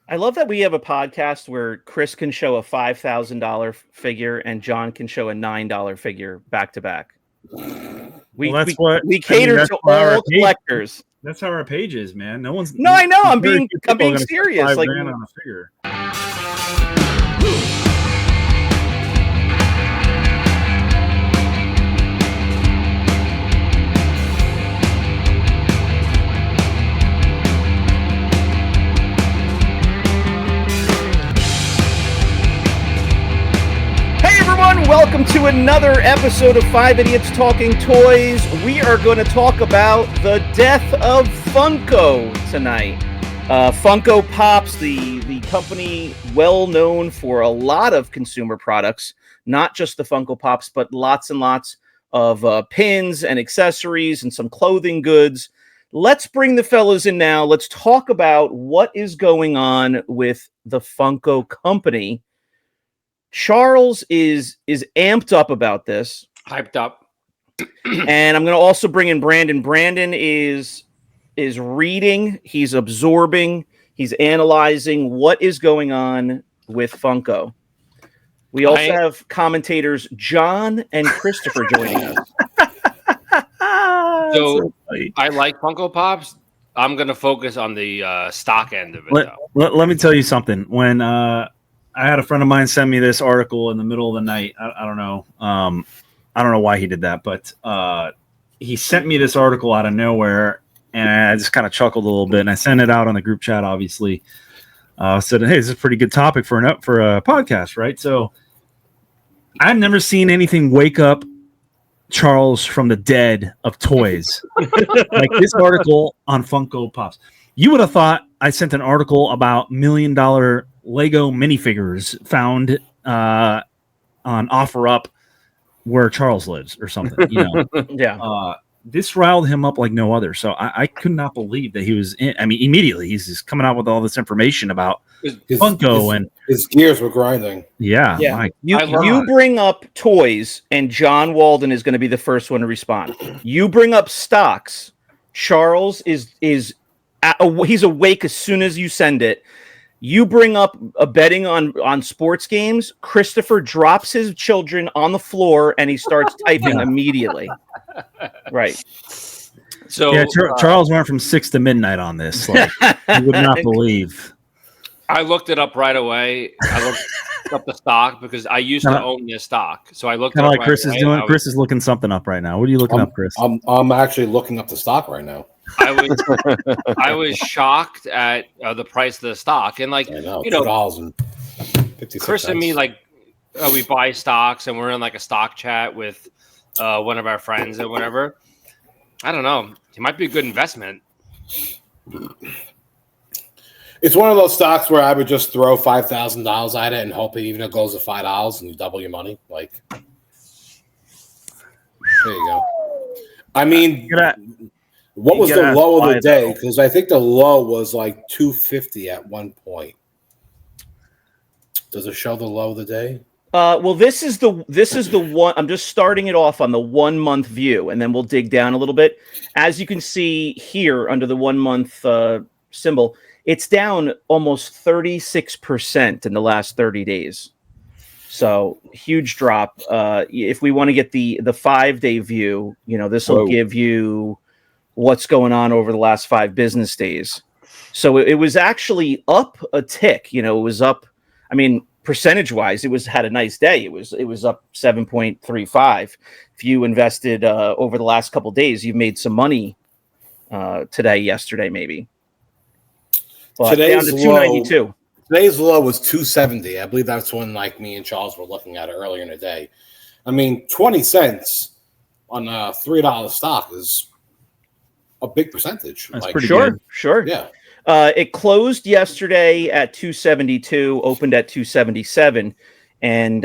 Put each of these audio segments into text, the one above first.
I love that we have a podcast where Chris can show a $5,000 figure and John can show a $9 figure back to back. We cater to all collectors. That's how our page is, man. No one's. No, I know. I'm being serious. Like, on a figure. Welcome to another episode of Five Idiots Talking Toys. We are going to talk about the death of Funko tonight. Funko Pops, the company well known for a lot of consumer products, not just the Funko Pops, but lots and lots of pins and accessories and some clothing goods. Let's bring the fellas in now. Let's talk about what is going on with the Funko company. Charles is amped up about this. Hyped up. And I'm going to also bring in Brandon. Brandon is reading, he's absorbing, he's analyzing what is going on with Funko. We also have commentators John and Christopher joining us. So I like Funko Pops. I'm going to focus on the stock end of it. Let me tell you something. When I had a friend of mine send me this article in the middle of the night. I don't know. I don't know why he did that, but he sent me this article out of nowhere, and I just kind of chuckled a little bit. And I sent it out on the group chat. Obviously, said, "Hey, this is a pretty good topic for a podcast, right?" So I've never seen anything wake up Charles from the dead of toys like this article on Funko Pops. You would have thought I sent an article about $1 million Lego minifigures found on OfferUp where Charles lives or something, you know. Yeah. This riled him up like no other. So I could not believe that he was immediately he's just coming out with all this information about Funko and his gears were grinding. Yeah. You bring up toys and John Walden is going to be the first one to respond. You bring up stocks. Charles is he's awake as soon as you send it. You bring up a betting on sports games. Christopher drops his children on the floor and he starts typing immediately. Right. So yeah, Charles went from 6 to midnight on this. Like, you would not believe. I looked it up right away. I looked up the stock because I used to own this stock. So I looked kind of like Chris is doing. Chris is looking something up right now. What are you looking up, Chris? I'm actually looking up the stock right now. I was shocked at the price of the stock, and like $2.56. Chris and me, like we buy stocks, and we're in like a stock chat with one of our friends or whatever. I don't know. It might be a good investment. It's one of those stocks where I would just throw $5,000 at it and hope even it goes to $5 and you double your money. Like, there you go. I mean. What was the low of the day? Because I think the low was like 250 at one point. Does it show the low of the day? Well, this is the one. I'm just starting it off on the 1 month view, and then we'll dig down a little bit. As you can see here under the 1 month symbol, it's down almost 36% in the last 30 days. So huge drop. If we want to get the 5-day view, this will give you what's going on over the last 5 business days. So it was actually up a tick. It was up. I mean, percentage wise, had a nice day. It was up 7.35. If you invested over the last couple of days, you've made some money today, yesterday, maybe. But down to 292. Today's low was 270. I believe that's when me and Charles were looking at it earlier in the day. I mean, 20 cents on a $3 stock is a big percentage. That's pretty good. Sure. Yeah. It closed yesterday at 272, opened at 277, and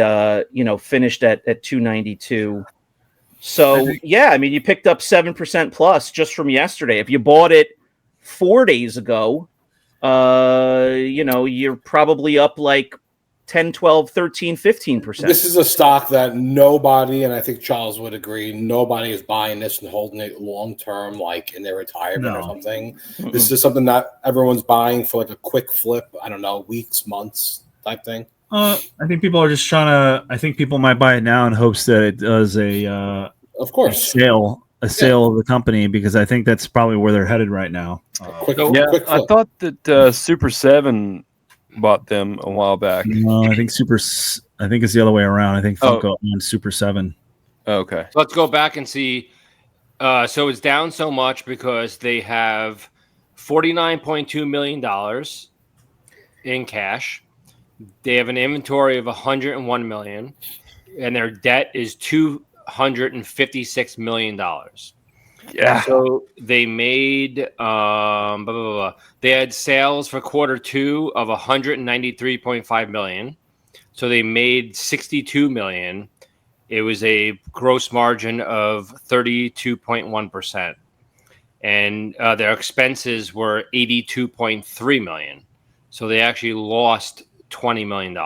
finished at 292. So you picked up 7% plus just from yesterday. If you bought it 4 days ago, you're probably up like 10, 12, 13, 15%. This is a stock that nobody, and I think Charles would agree, nobody is buying this and holding it long term, like in their retirement or something. Mm-mm. This is something that everyone's buying for like a quick flip. I don't know, weeks, months type thing. I think people are just trying to. I think people might buy it now in hopes that it does of course, a sale of the company, because I think that's probably where they're headed right now. Quick I flip. thought that Super 7 bought them a while back. No, I think it's the other way around. I think Funko owns Super 7. Okay. So let's go back and see. So it's down so much because they have $49.2 million in cash. They have an inventory of $101 million, and their debt is $256 million. Yeah. So they made they had sales for quarter 2 of $193.5 million. So they made $62 million. It was a gross margin of 32.1%. And their expenses were $82.3 million. So they actually lost $20 million.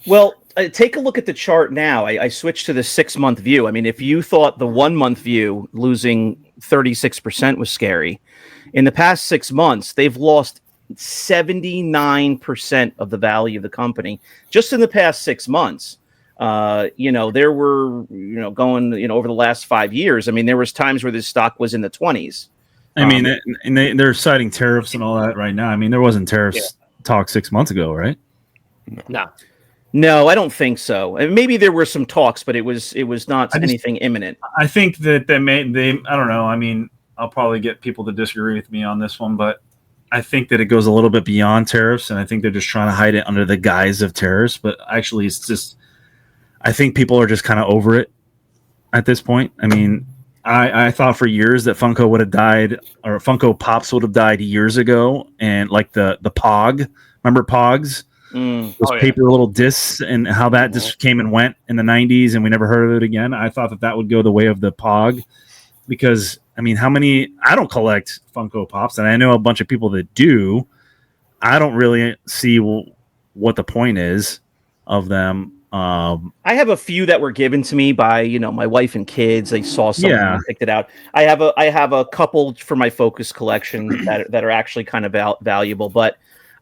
Well, take a look at the chart now. I switched to the 6-month view. I mean, if you thought the 1-month view losing 36% was scary, in the past 6 months, they've lost 79% of the value of the company just in the past 6 months. There were, going, over the last 5 years. I mean, there was times where this stock was in the 20s. I mean, and they're citing tariffs and all that right now. I mean, there wasn't tariffs talk 6 months ago, right? No, I don't think so. And maybe there were some talks, but it was not anything imminent. I think that they I don't know. I mean, I'll probably get people to disagree with me on this one, but I think that it goes a little bit beyond tariffs, and I think they're just trying to hide it under the guise of tariffs. But actually, it's just, I think people are just kind of over it at this point. I mean, I thought for years that Funko would have died, or Funko Pops would have died years ago, and like the Pog, remember Pogs? Those paper little discs, and how that just came and went in the 90s, and we never heard of it again. I thought that would go the way of the Pog, because I mean, I don't collect Funko Pops, and I know a bunch of people that do. I don't really see what the point is of them. I have a few that were given to me by my wife and kids. They saw something and picked it out. I have a couple for my Focus collection that are actually kind of valuable, but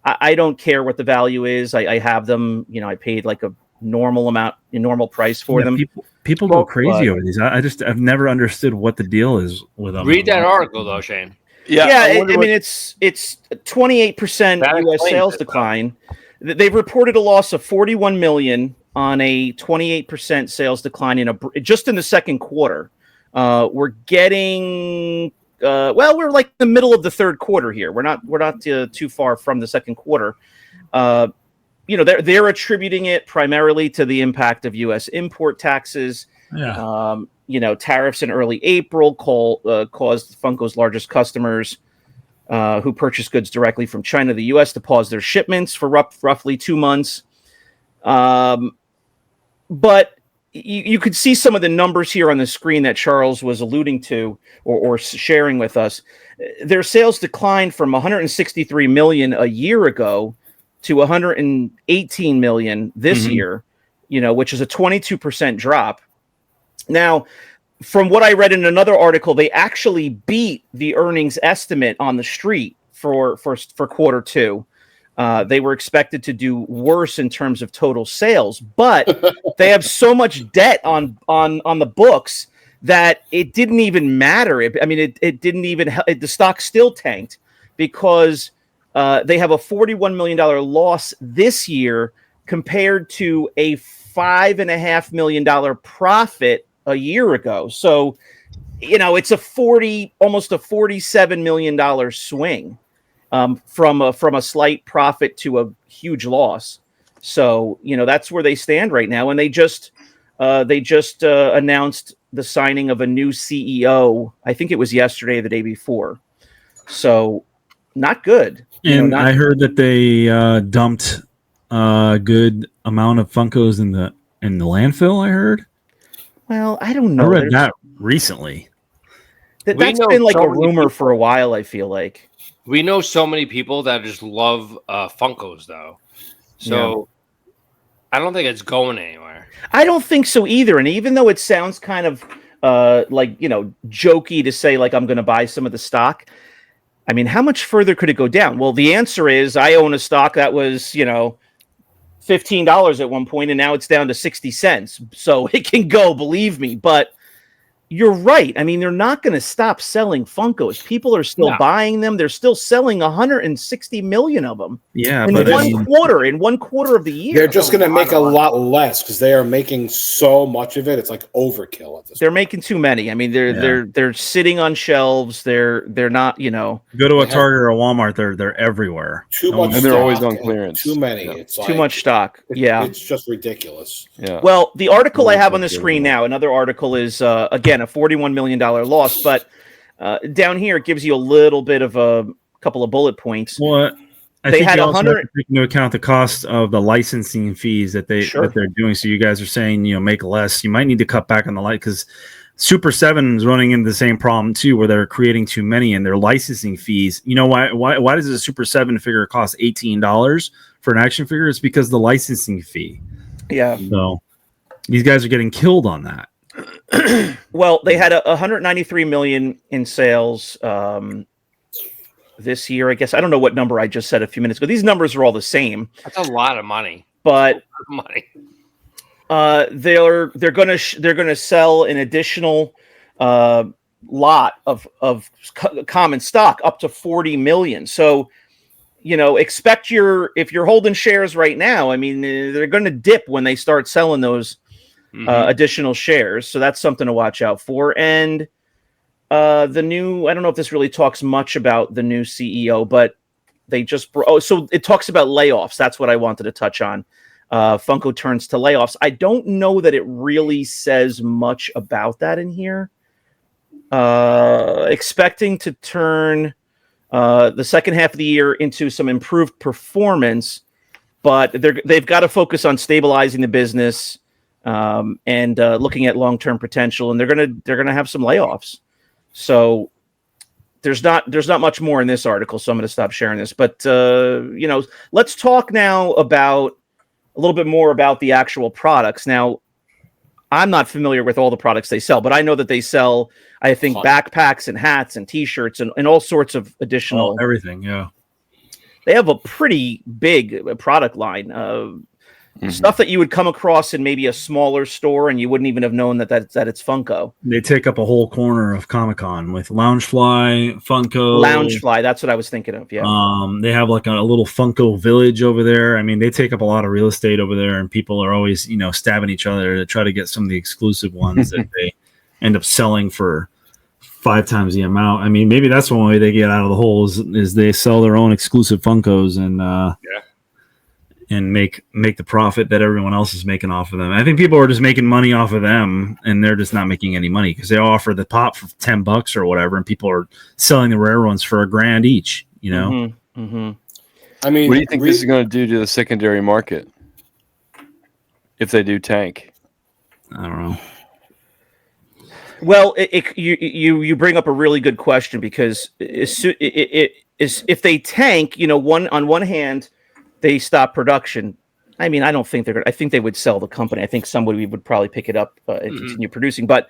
I don't care what the value is. I have them. I paid like a normal price for them. People go crazy over these. I've never understood what the deal is with them. Read that article though, Shane. I mean, it's 28% U.S. sales decline. They've reported a loss of $41 million on a 28% sales decline just in the second quarter. We're getting we're like the middle of the third quarter here. We're not too far from the second quarter. They're attributing it primarily to the impact of U.S. import taxes. Tariffs in early April caused Funko's largest customers who purchase goods directly from China to the U.S. to pause their shipments for roughly 2 months. But you could see some of the numbers here on the screen that Charles was alluding to or sharing with us. Their sales declined from 163 million a year ago to 118 million this year, which is a 22% drop. Now, from what I read in another article, they actually beat the earnings estimate on the street for quarter 2. They were expected to do worse in terms of total sales, but they have so much debt on the books that it didn't even matter. It didn't even the stock still tanked because they have a $41 million loss this year compared to a $5.5 million profit a year ago. So, it's almost a $47 million swing. From a slight profit to a huge loss. So, that's where they stand right now. And they just announced the signing of a new CEO. I think it was yesterday or the day before. So not good. And I heard that they dumped a good amount of Funkos in the landfill, I heard. Well, I don't know. I read that recently. That's been like a rumor for a while, I feel like. We know so many people that just love Funkos, though. So I don't think it's going anywhere. I don't think so either. And even though it sounds kind of like, jokey to say, like, I'm going to buy some of the stock, I mean, how much further could it go down? Well, the answer is I own a stock that was, $15 at one point, and now it's down to 60 cents. So it can go, believe me. But you're right. I mean, they're not going to stop selling Funkos. People are still buying them. They're still selling 160 million of them. Yeah, in one quarter of the year. They're just going to make a lot less because they are making so much of it. It's like overkill at this They're point. making too many. I mean, they're sitting on shelves. They're not, Go to a Target or a Walmart, they're everywhere. Too much, and they're always on clearance. Too many. Yeah. It's too much stock. It's just ridiculous. Yeah. Well, the article I have on the screen now, another article is again a $41 million loss, but down here it gives you a little bit of a couple of bullet points. Well, I They think had you also 100 have to take into account the cost of the licensing fees that they're doing. So you guys are saying, make less. You might need to cut back on the light because Super 7 is running into the same problem too, where they're creating too many and their licensing fees. You know why does a Super 7 figure cost $18 for an action figure? It's because of the licensing fee. Yeah. So these guys are getting killed on that. Well, they had 193 million in sales this year. I guess I don't know what number I just said a few minutes ago. These numbers are all the same. That's a lot of money. But money. they're gonna sell an additional lot of common stock up to 40 million. So expect if you're holding shares right now, I mean, they're going to dip when they start selling those additional shares. So that's something to watch out for. And the new, I don't know if this really talks much about the new CEO, but they just, so it talks about layoffs. That's what I wanted to touch on. Funko turns to layoffs. I don't know that it really says much about that in here. Expecting to turn the second half of the year into some improved performance, but they've got to focus on stabilizing the business and looking at long-term potential, and they're gonna have some layoffs. So there's not much more in this article, so I'm going to stop sharing this. But let's talk now about a little bit more about the actual products. Now, I'm not familiar with all the products they sell, but I know that they sell, I think, backpacks and hats and T-shirts and all sorts of additional everything. Yeah, they have a pretty big product line. Stuff that you would come across in maybe a smaller store, and you wouldn't even have known that it's Funko. They take up a whole corner of Comic-Con with Loungefly, Funko. Loungefly, that's what I was thinking of. Yeah. They have like a little Funko village over there. I mean, they take up a lot of real estate over there, and people are always, stabbing each other to try to get some of the exclusive ones that they end up selling for 5 times the amount. I mean, maybe that's one way they get out of the hole is they sell their own exclusive Funkos and make the profit that everyone else is making off of them. I think people are just making money off of them, and they're just not making any money because they offer the pop for $10 or whatever, and people are selling the rare ones for $1,000 each. Mm-hmm. Mm-hmm. I mean, what do you think this is going to do to the secondary market if they do tank? I don't know. Well, you bring up a really good question because if they tank, on one hand, they stop production. I mean, I don't think I think they would sell the company. I think somebody would probably pick it up and continue producing. But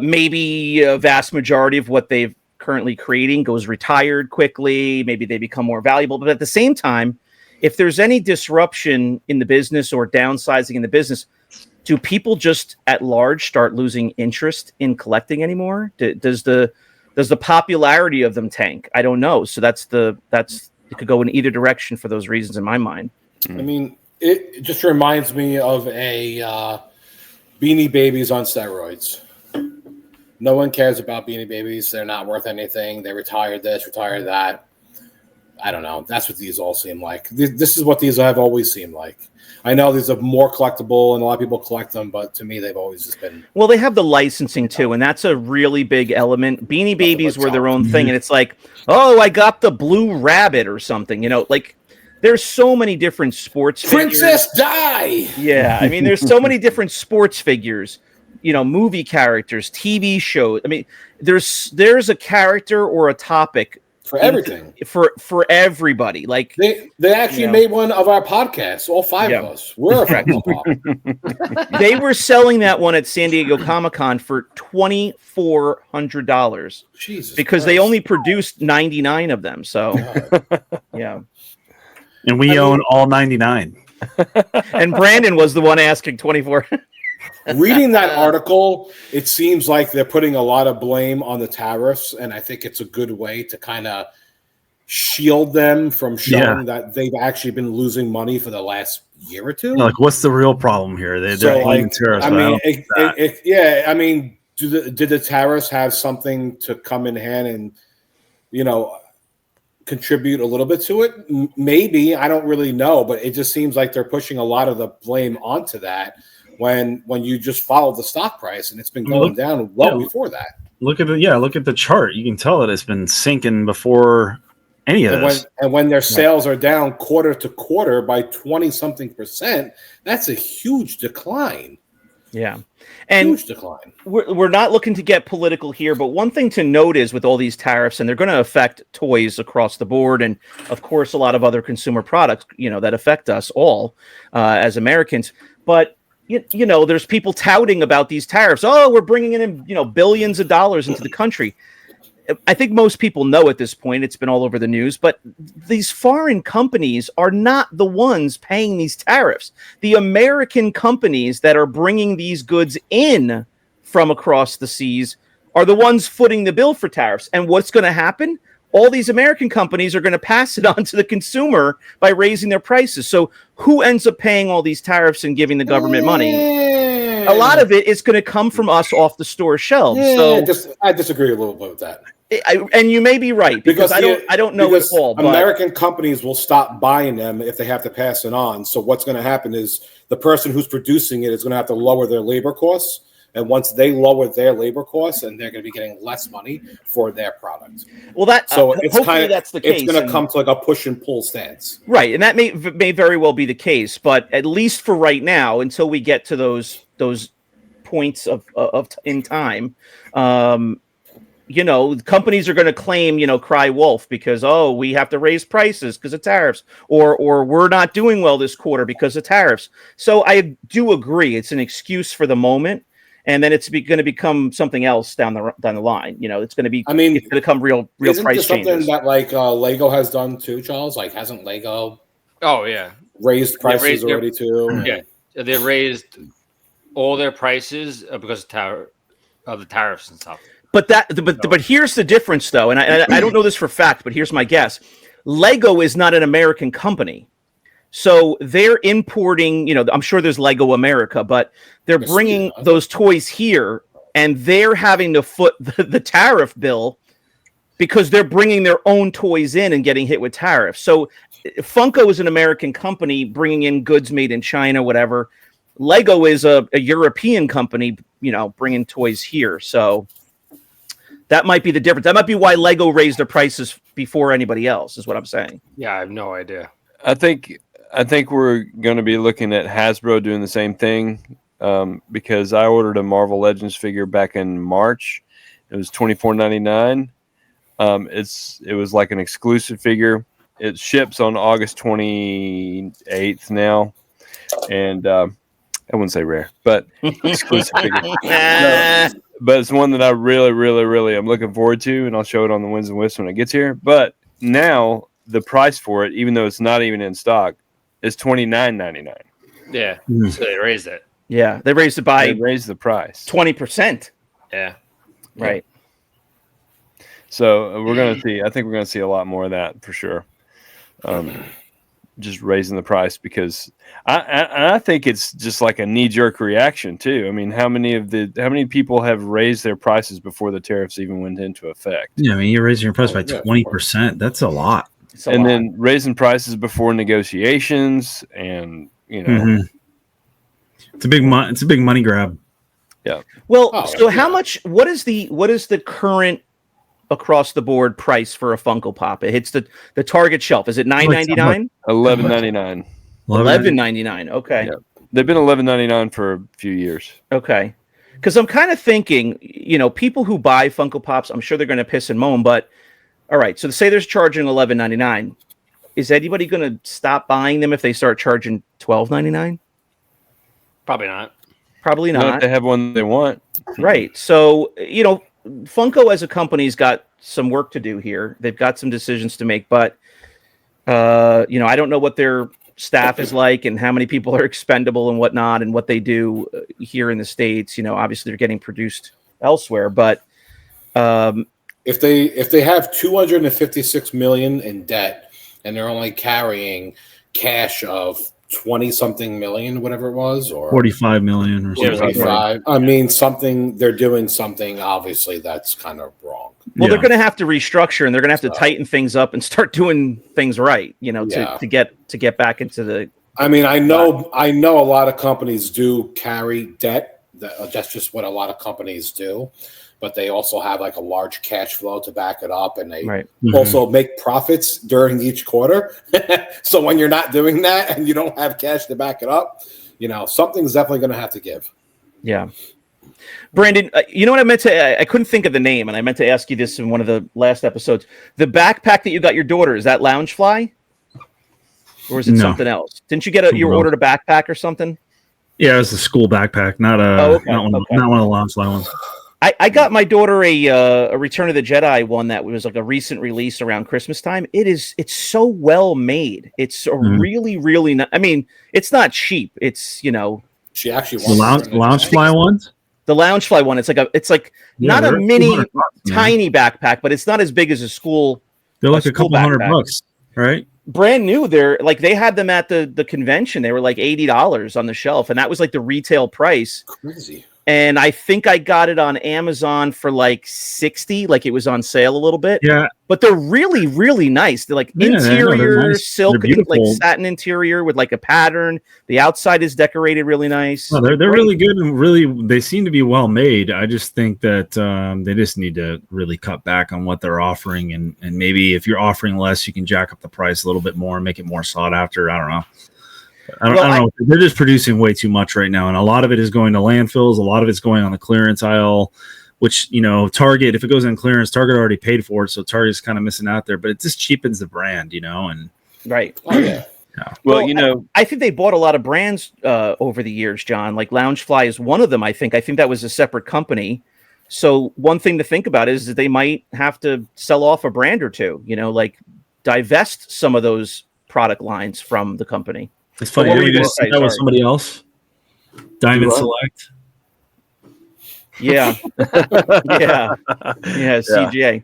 maybe a vast majority of what they've currently creating goes retired quickly. Maybe they become more valuable. But at the same time, if there's any disruption in the business or downsizing in the business, do people just at large start losing interest in collecting anymore? Does the popularity of them tank? I don't know. So that's it could go in either direction for those reasons in my mind. I mean, it just reminds me of a Beanie Babies on steroids. No one cares about Beanie Babies. They're not worth anything. They retired this, retired that. I don't know. That's what these all seem like. This is what these have always seemed like. I know these are more collectible, and a lot of people collect them, but to me, they've always just been... Well, they have the licensing, too, and that's a really big element. Beanie Babies were their own thing, and it's like, oh, I got the blue rabbit or something. There's so many different sports Princess figures. Die! Yeah, I mean, there's so many different sports figures, movie characters, TV shows. I mean, there's a character or a topic for everything. For everybody. Like they actually made one of our podcasts. All five of us. We're a Funko Pop. They were selling that one at San Diego Comic-Con for $2,400. Jesus, because they only produced 99 of them. So yeah. And we own all 99. And Brandon was the one asking 24. Reading that article, it seems like they're putting a lot of blame on the tariffs, and I think it's a good way to kind of shield them from showing that they've actually been losing money for the last year or two. Like, what's the real problem here? They're hating tariffs. I mean, did the tariffs have something to come in hand and, contribute a little bit to it? Maybe. I don't really know, but it just seems like they're pushing a lot of the blame onto that when you just follow the stock price, and it's been going down before that. Look at the chart. You can tell that it's been sinking before any of this. When their sales are down quarter to quarter by 20-something%, that's a huge decline. Yeah. And huge decline. We're not looking to get political here, but one thing to note is with all these tariffs, and they're going to affect toys across the board, and of course a lot of other consumer products, that affect us all as Americans. But there's people touting about these tariffs. Oh, we're bringing in billions of dollars into the country. I think most people know at this point, it's been all over the news, but these foreign companies are not the ones paying these tariffs. The American companies that are bringing these goods in from across the seas are the ones footing the bill for tariffs. And what's going to happen? All these American companies are going to pass it on to the consumer by raising their prices. So who ends up paying all these tariffs and giving the government money? A lot of it is going to come from us off the store shelves. So I disagree a little bit with that. And you may be right because I don't know it all. But American companies will stop buying them if they have to pass it on. So what's going to happen is the person who's producing it is going to have to lower their labor costs. And once they lower their labor costs, and they're going to be getting less money for their product. Well, hopefully that's the case. It's going to come to like a push and pull stance, right? And that may very well be the case. But at least for right now, until we get to those points of in time, companies are going to claim, cry wolf because, we have to raise prices because of tariffs, or we're not doing well this quarter because of tariffs. So I do agree. It's an excuse for the moment. And then it's going to become something else down the line. It's going to be. It's going to come real price changes. Something that Lego has done too, Charles. Like, hasn't Lego? Oh yeah, raised prices already too. Yeah, they raised all their prices because of the tariffs and stuff. But here's the difference, though, and I don't know this for a fact, but here's my guess: Lego is not an American company. So they're importing, I'm sure there's Lego America, but they're bringing those toys here, and they're having to foot the tariff bill because they're bringing their own toys in and getting hit with tariffs. So Funko is an American company bringing in goods made in China, whatever. Lego is a European company, bringing toys here. So that might be the difference. That might be why Lego raised their prices before anybody else, is what I'm saying. Yeah, I have no idea. I think we're going to be looking at Hasbro doing the same thing because I ordered a Marvel Legends figure back in March. It was $24.99. It was like an exclusive figure. It ships on August 28th now, and I wouldn't say rare, but exclusive figure. But it's one that I really, really, really am looking forward to, and I'll show it on the Wins and Whiffs when it gets here. But now the price for it, even though it's not even in stock, is $29.99. Yeah, so they raised it. Yeah, they raised it by the price 20%. Yeah, right. So we're gonna see. I think we're gonna see a lot more of that for sure. Just raising the price because I think it's just like a knee-jerk reaction too. I mean, how many people have raised their prices before the tariffs even went into effect? Yeah, I mean, you're raising your price by 20%. That's a lot. Then raising prices before negotiations, and it's a big money grab. Yeah. Well, how much? What is the current across the board price for a Funko Pop? It hits the Target shelf. Is it $9.99? $11.99. $11.99. Okay. Yeah. They've been $11.99 for a few years. Okay. Because I'm kind of thinking, people who buy Funko Pops, I'm sure they're going to piss and moan, but All right, so say there's charging $11.99. Is anybody going to stop buying them if they start charging $12.99? Probably not. Probably Not if not. they have one they want. Right. So, Funko as a company's got some work to do here. They've got some decisions to make, but I don't know what their staff is like and how many people are expendable and whatnot and what they do here in the States. Obviously they're getting produced elsewhere, but if they have 256 million in debt and they're only carrying cash of 20 something million, whatever it was, or 45 million or something. 45. I mean, they're doing something obviously that's kind of wrong. Well, they're going to have to restructure and they're going to have to tighten things up and start doing things right, to get back into the. I mean, I know a lot of companies do carry debt. That's just what a lot of companies do. But they also have like a large cash flow to back it up, and they also make profits during each quarter. So when you're not doing that and you don't have cash to back it up, something's definitely going to have to give. Yeah. Brandon, you know what I meant to? I couldn't think of the name, and I meant to ask you this in one of the last episodes. The backpack that you got your daughter, is that Loungefly? Or is it something else? Didn't you you ordered a backpack or something? Yeah, it was a school backpack, not one of the Loungefly ones. I got my daughter a Return of the Jedi one that was like a recent release around Christmas time. It's so well made. It's a really, really nice. I mean, it's not cheap. It's she actually wants the Loungefly ones. The Loungefly one. It's like not a mini tiny backpack, but it's not as big as a school. They're like a couple $100, right? Brand new. They had them at the convention. They were like $80 on the shelf, and that was like the retail price. Crazy. And I think I got it on Amazon for like $60, like it was on sale a little bit. Yeah. But they're really, really nice. They're like interior nice. Silk, like satin interior with like a pattern. The outside is decorated really nice. Oh, they're really good and really they seem to be well made. I just think that they just need to really cut back on what they're offering, and maybe if you're offering less, you can jack up the price a little bit more and make it more sought after. I don't know. I don't know. They're just producing way too much right now, and a lot of it is going to landfills. A lot of it's going on the clearance aisle, which Target. If it goes on clearance, Target already paid for it, so Target's kind of missing out there. But it just cheapens the brand, and right. Oh yeah. Well, I think they bought a lot of brands over the years, John. Like Loungefly is one of them. I think that was a separate company. So one thing to think about is that they might have to sell off a brand or two. Like divest some of those product lines from the company. It's funny. That was somebody else. Diamond Select. Yeah. Yeah. CGA.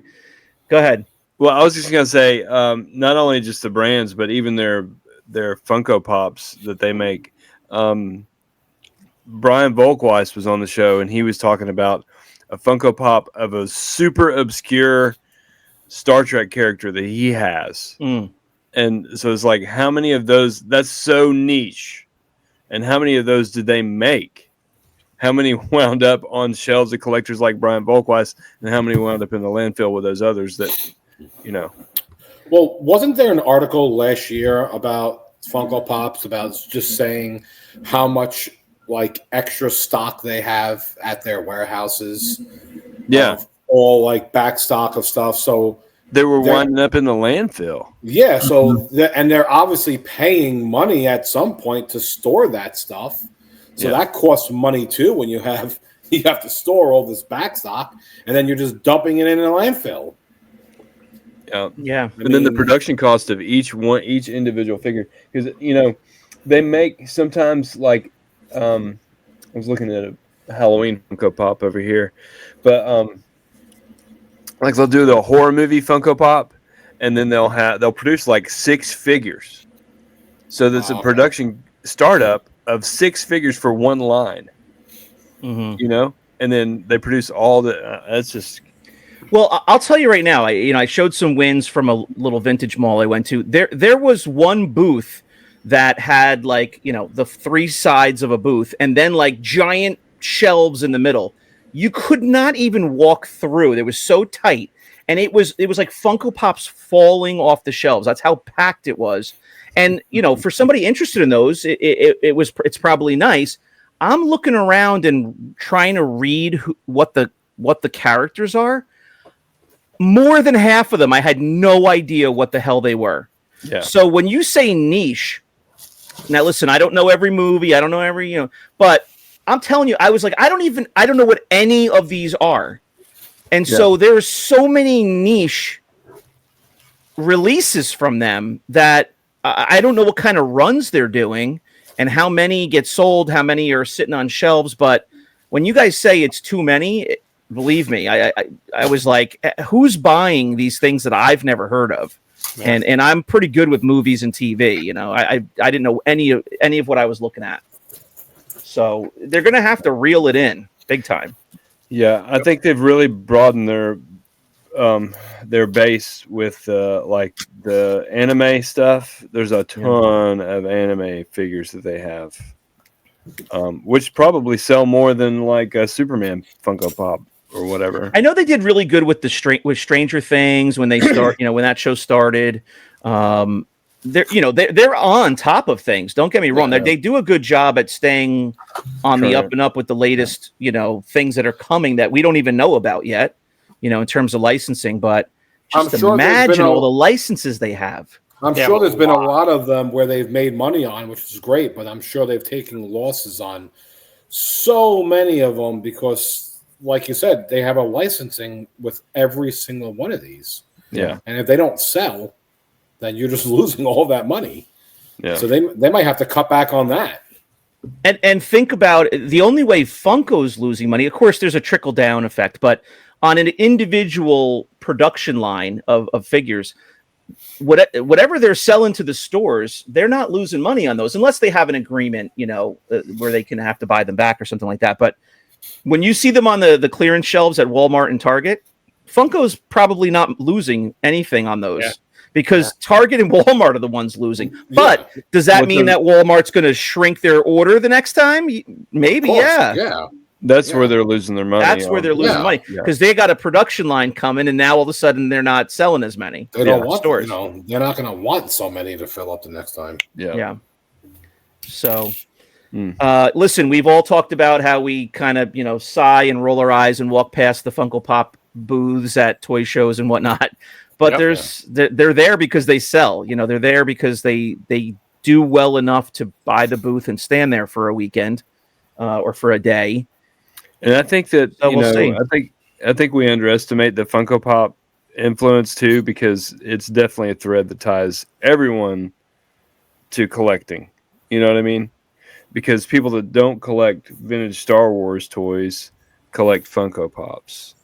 Go ahead. Well, I was just gonna say, not only just the brands, but even their Funko Pops that they make. Brian Volkweis was on the show, and he was talking about a Funko Pop of a super obscure Star Trek character that he has. And so it's like, how many of those? That's so niche. And how many of those did they make? How many wound up on shelves of collectors like Brian Volkweis, and how many wound up in the landfill with those others that, Well, wasn't there an article last year about Funko Pops about just saying how much like extra stock they have at their warehouses? Yeah. All like back stock of stuff. So they were winding up in the landfill. Yeah, so and they're obviously paying money at some point to store that stuff. So that costs money too when you have to store all this back stock, and then you're just dumping it in a landfill. Yeah. And then the production cost of each individual figure, because they make sometimes like I was looking at a Halloween Funko Pop over here, but like they'll do the horror movie Funko Pop, and then they'll produce like 6 figures. So that's a production startup of 6 figures for one line. And then they produce all the. That's just. Well, I'll tell you right now. I showed some wins from a little vintage mall I went to. There was one booth that had like the 3 sides of a booth, and then like giant shelves in the middle. You could not even walk through. It was so tight, and it was like Funko Pops falling off the shelves. That's how packed it was. And for somebody interested in those, it's probably nice. I'm looking around and trying to read what the characters are. more than half of them, I had no idea what the hell they were. Yeah. So when you say niche, now listen, I don't know every movie, I don't know every, but I'm telling you, I was like, I don't know what any of these are. And so there's so many niche releases from them that I don't know what kind of runs they're doing and how many get sold, how many are sitting on shelves. But when you guys say it's too many, believe me, I was like, who's buying these things that I've never heard of? Yeah. And I'm pretty good with movies and TV. I didn't know any of what I was looking at. So they're going to have to reel it in big time. Yeah, I think they've really broadened their base with like the anime stuff. There's a ton of anime figures that they have, which probably sell more than like a Superman Funko Pop or whatever. I know they did really good with with Stranger Things when they start. When that show started. They're on top of things. Don't get me wrong. They do a good job at staying on the up and up with the latest, things that are coming that we don't even know about yet, in terms of licensing. But just imagine all the licenses they have. I'm sure there's been a lot of them where they've made money on, which is great, but I'm sure they've taken losses on so many of them because, like you said, they have a licensing with every single one of these. Yeah. And if they don't sell, then you're just losing all that money. Yeah. So they might have to cut back on that. And think about the only way Funko's losing money. Of course, there's a trickle down effect, but on an individual production line of figures, whatever they're selling to the stores, they're not losing money on those unless they have an agreement, where they can have to buy them back or something like that. But when you see them on the clearance shelves at Walmart and Target, Funko's probably not losing anything on those. Yeah. Because Target and Walmart are the ones losing. But does that mean that Walmart's going to shrink their order the next time? Maybe, yeah. That's where they're losing their money. That's where they're losing money. Because they got a production line coming, and now all of a sudden they're not selling as many. They don't want stores. They're not going to want so many to fill up the next time. Yeah. So, listen, we've all talked about how we kind of, sigh and roll our eyes and walk past the Funko Pop booths at toy shows and whatnot. But they're there because they sell. They're there because they do well enough to buy the booth and stand there for a weekend or for a day. And I think that I think we underestimate the Funko Pop influence too, because it's definitely a thread that ties everyone to collecting. You know what I mean? Because people that don't collect vintage Star Wars toys collect Funko Pops.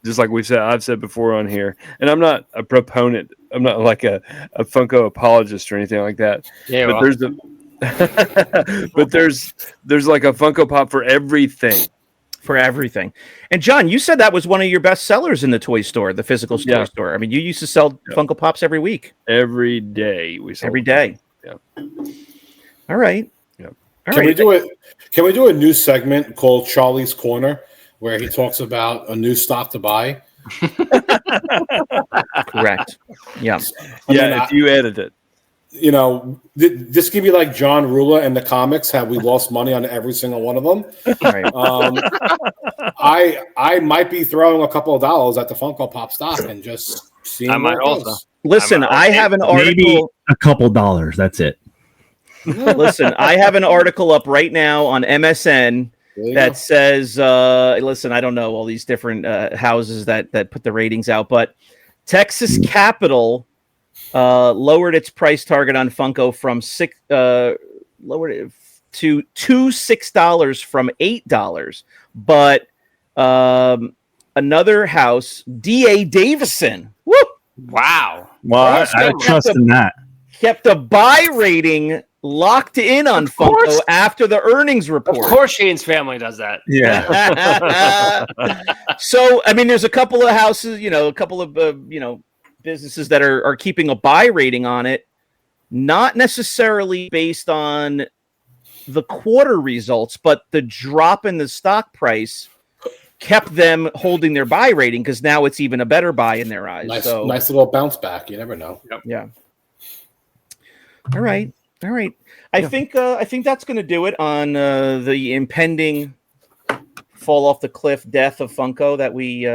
Just like I've said before on here, and I'm not a proponent. I'm not like a Funko apologist or anything like that. Yeah, but there's like a Funko Pop for everything. For everything. And John, you said that was one of your best sellers in the toy store, the physical toy store. I mean, you used to sell Funko Pops every week. Every day we sold every day. Yeah. All right. Yeah. Can we do a new segment called Charlie's Corner, where he talks about a new stock to buy? Correct. Yeah. If you edit it. This could be like John Rula in the comics, how we lost money on every single one of them. Right. I might be throwing a couple of dollars at the Funko Pop stock and just seeing. I might also. Listen, I have an article. Maybe a couple dollars. That's it. Listen, I have an article up right now on MSN that says, listen, I don't know all these different houses that put the ratings out, but Texas Capital lowered its price target on Funko from lowered it to $6 from $8. But another house, D.A. Davison, woo! Wow. Well, I trust in that. Kept a buy rating locked in on Funko after the earnings report. Of course, Shane's family does that. Yeah. So, I mean, there's a couple of houses, a couple of, businesses that are keeping a buy rating on it, not necessarily based on the quarter results, but the drop in the stock price kept them holding their buy rating because now it's even a better buy in their eyes. Nice little bounce back. You never know. Yep. Yeah. All right. I think that's going to do it on the impending fall off the cliff death of Funko that we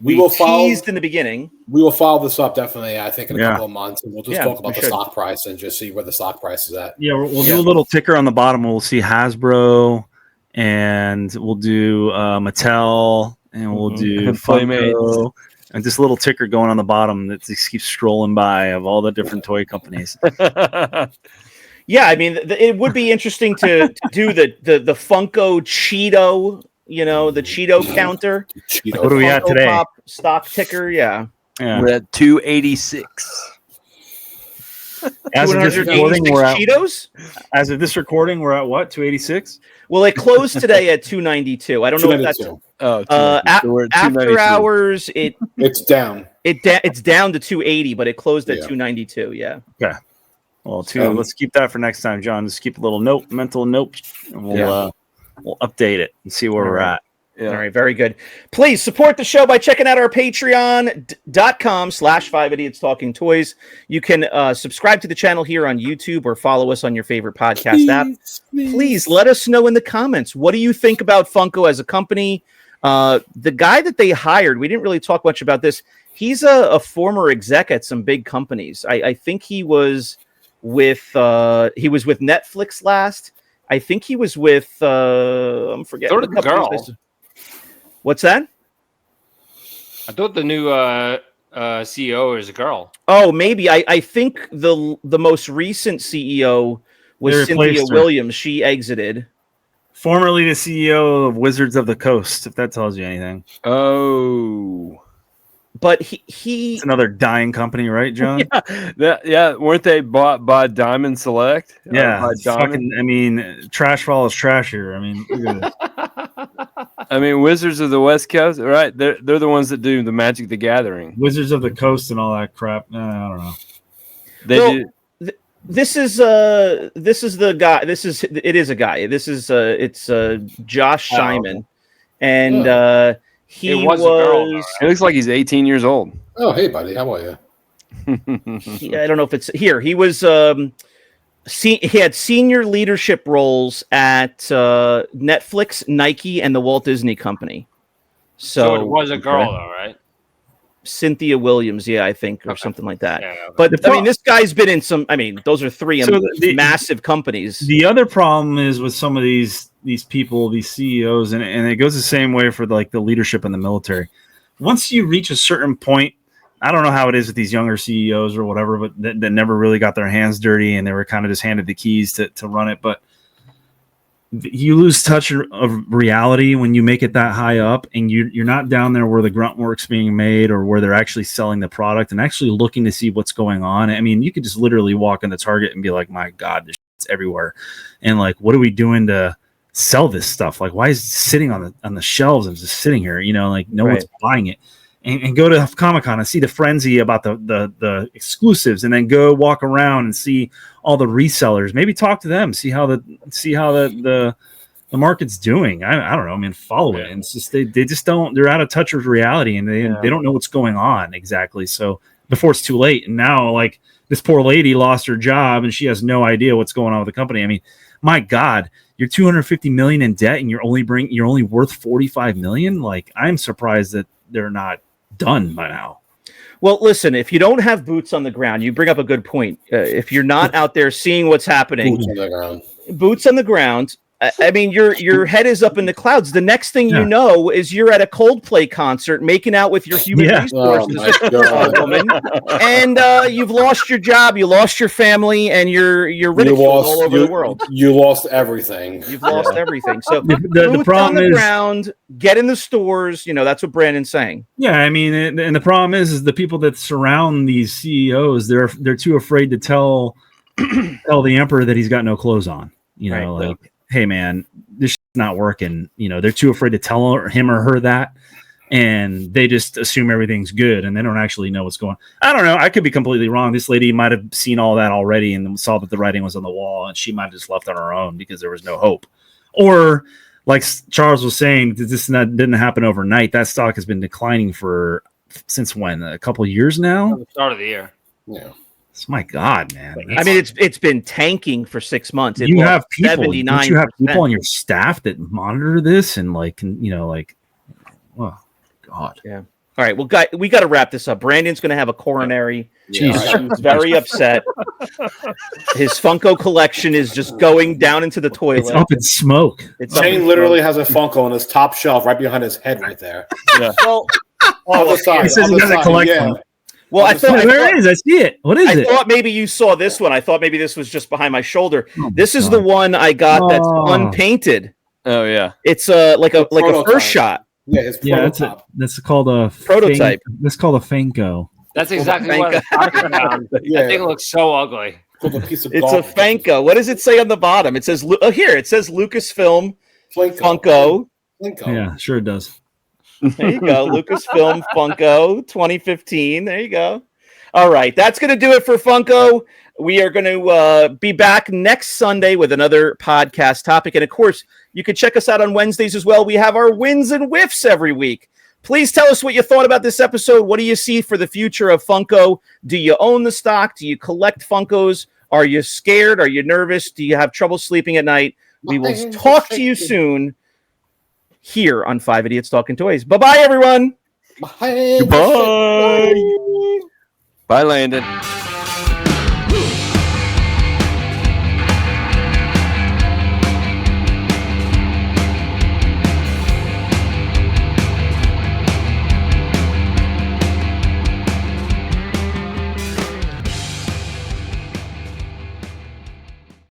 We will follow. Teased in the beginning. We will follow this up definitely. I think in a couple of months, and we'll just talk about we the should. stock price and just see where the stock price is at. Yeah, we'll do a little ticker on the bottom. We'll see Hasbro, and we'll do Mattel, and we'll do Funko, and just a little ticker going on the bottom that just keeps scrolling by of all the different toy companies. Yeah, I mean, it would be interesting to do the Funko Cheeto, the Cheeto counter. Cheeto. What are we at Funko today? Pop stock ticker, yeah. We're at 286. As of this recording, we're at Cheetos? As of this recording, we're at what? 286? Well, it closed today at 292. I don't know if that's 292. So we're at after 292. hours. It's down. It's down to 280, but it closed at 292. Yeah. Okay. Well, let's keep that for next time, John. Just keep a little mental note, and we'll update it and see where we're at. Yeah. All right, very good. Please support the show by checking out our patreon.com/5idiots-talking-toys. You can subscribe to the channel here on YouTube or follow us on your favorite podcast app. Please let us know in the comments. What do you think about Funko as a company? The guy that they hired, we didn't really talk much about this. He's a former exec at some big companies. I think he was with Netflix last. I think he was with I'm forgetting the girl. What's that? I thought the new CEO is a girl. Oh, maybe. I think the most recent CEO was Cynthia Williams. She exited. Formerly the CEO of Wizards of the Coast, if that tells you anything. Oh. But he It's another dying company, right, John? Weren't they bought by Diamond Select? Yeah. Trash Fall is trashier. I mean, look at this. I mean, Wizards of the West Coast, right? They're the ones that do the Magic the Gathering. Wizards of the Coast and all that crap. I don't know. They do. This is the guy. It is a guy. It's Josh Simon, and he was. A girl, It looks like he's 18 years old. Oh, hey, buddy. How are you? I don't know if it's here. He was. He had senior leadership roles at Netflix, Nike, and the Walt Disney Company. So it was a girl, though, right? Cynthia Williams, I think, or something like that. Yeah, okay. But this guy's been in some. I mean, those are three massive companies. The other problem is with some of these people, these CEOs, and it goes the same way for the leadership in the military. Once you reach a certain point, I don't know how it is with these younger CEOs or whatever, but that never really got their hands dirty and they were kind of just handed the keys to run it. But you lose touch of reality when you make it that high up and you're not down there where the grunt work's being made or where they're actually selling the product and actually looking to see what's going on. I mean, you could just literally walk into Target and be like, my God, this shit's everywhere. And what are we doing to sell this stuff? Why is it sitting on the shelves and just sitting here? No one's buying it. And go to Comic-Con and see the frenzy about the exclusives, and then go walk around and see all the resellers. Maybe talk to them, see how the market's doing. I don't know. I mean, follow it. And it's just they just don't. They're out of touch with reality, and they don't know what's going on exactly. So before it's too late, and now this poor lady lost her job, and she has no idea what's going on with the company. I mean, my God. You're $250 million in debt, and you're only worth $45 million. I'm surprised that they're not done by now. Well, listen, if you don't have boots on the ground, you bring up a good point. If you're not out there seeing what's happening, boots on the ground. I mean, your head is up in the clouds. The next thing you know is you're at a Coldplay concert making out with your human resources woman, and you've lost your job, you lost your family, and you're ridiculed all over the world. You lost everything. You've lost everything. So the problem on the is ground, get in the stores. That's what Brandon's saying. Yeah, I mean, and the problem is the people that surround these CEOs, they're too afraid to tell the emperor that he's got no clothes on. Hey man, this shit's not working. They're too afraid to tell him or her that, and they just assume everything's good, and they don't actually know what's going on. I don't know. I could be completely wrong. This lady might have seen all that already and saw that the writing was on the wall, and she might have just left on her own because there was no hope. Or, like Charles was saying, didn't happen overnight. That stock has been declining since when? A couple of years now? The start of the year. Yeah. My God, man! I mean, it's been tanking for 6 months. You have people on your staff that monitor this and oh God, yeah. All right, well, we got to wrap this up. Brandon's going to have a coronary. Jesus. He's very upset. His Funko collection is just going down into the toilet. It's up in smoke. Shane literally has a Funko on his top shelf right behind his head right there. Yeah. Well, On the side, It says on he the doesn't side, collect yeah. them. well, I thought There it is. I see it. What is I it? thought maybe you saw this one. I thought maybe this was just behind my shoulder. Oh, This is God. the one I got that's Oh. unpainted. Oh yeah. It's like a Prototype. first shot. Yeah, his Yeah, prototype. that's called a Prototype. That's called a Funko. That's exactly what I was talking about. Yeah. That thing looks so ugly. With a piece of It's a garbage. Funko. What does it say on the bottom? It says here. It says Lucasfilm Funko. Funko. Yeah, sure it does. There you go. Lucasfilm Funko 2015. There you go. All right. That's going to do it for Funko. We are going to be back next Sunday with another podcast topic. And of course, you can check us out on Wednesdays as well. We have our wins and whiffs every week. Please tell us what you thought about this episode. What do you see for the future of Funko? Do you own the stock? Do you collect Funkos? Are you scared? Are you nervous? Do you have trouble sleeping at night? We will talk to you soon here on 5 Idiots Talking Toys. Bye-bye, everyone. Bye. Goodbye. Bye, Landon.